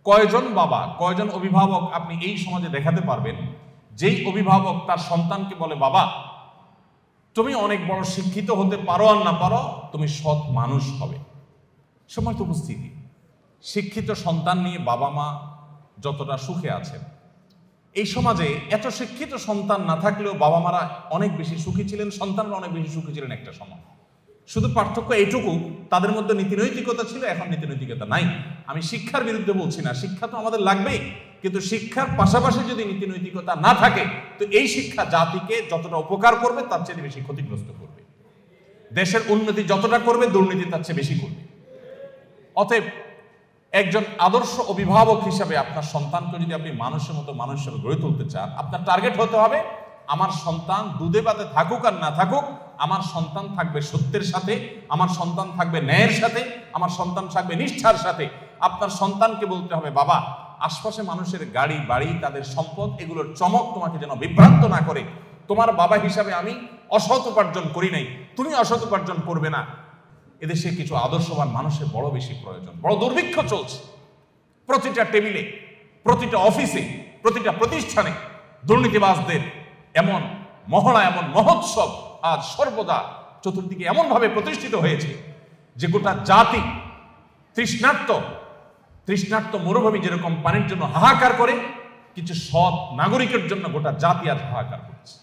কয়জন বাবা, কয়জন অভিভাবক আপনি এই সমাজে দেখাতে পারবেন যেই অভিভাবক তার সন্তানকে বলে, বাবা তুমি অনেক বড় শিক্ষিত হতে পারো আর না পারো, তুমি সৎ মানুষ হবে। সময় তো উপস্থিতি, শিক্ষিত সন্তান নিয়ে বাবা মা যতটা সুখে আছেন, এই সমাজে এত শিক্ষিত সন্তান না থাকলেও বাবা মারা অনেক বেশি সুখী ছিলেন, সন্তানরা অনেক বেশি সুখী ছিলেন একটা সময়। শুধু পার্থক্য এইটুকু, তাদের মধ্যে নীতিনৈতিকতা ছিল, এখন নীতিনৈতিকতা নাই। আমি শিক্ষার বিরুদ্ধে বলছি না, শিক্ষা তো আমাদের লাগবেই, কিন্তু শিক্ষার পাশাপাশি যদি নীতিনৈতিকতা না থাকে তো এই শিক্ষা জাতিকে যতটা উপকার করবে তার চেয়ে বেশি ক্ষতিগ্রস্ত করবে। দেশের উন্নতি যতটা করবে দুর্নীতি তার চেয়ে বেশি করবে। অতএব একজন আদর্শ অভিভাবক হিসাবে আপনার সন্তানকে যদি আপনি মানুষের মতো মানুষ হিসেবে গড়ে তুলতে চান, আপনার টার্গেট হতে হবে আমার সন্তান দুধে ভাতে থাকুক আর না থাকুক, আমার সন্তান থাকবে সত্যের সাথে, আমার সন্তান থাকবে ন্যায়ের সাথে, আমার সন্তান থাকবে নিষ্ঠার সাথে। আপনার সন্তানকে বলতে হবে, বাবা আশপাশে মানুষের গাড়ি বাড়ি তাদের সম্পদ এগুলোর চমক তোমাকে যেন বিভ্রান্ত না করে। তোমার বাবা হিসাবে আমি অসৎ উপার্জন করি নাই, তুমি অসৎ উপার্জন করবে না। এদেশে কিছু আদর্শবান মানুষের বড় বেশি প্রয়োজন। বড় দুর্ভিক্ষ চলছে প্রতিটা টেবিলে, প্রতিটা অফিসে, প্রতিটা প্রতিষ্ঠানে দুর্নীতিবাজদের এমন মহড়া, এমন মহোৎসব আজ সর্বদা চতুর্দিকে এমন ভাবে প্রতিষ্ঠিত হয়েছে যে গোটা জাতি তৃষ্ণার্ত মরুভূমি যেরকম পানির জন্য হাহাকার করে, কিছু সৎ নাগরিকের জন্য গোটা জাতি আজ হাহাকার করছে।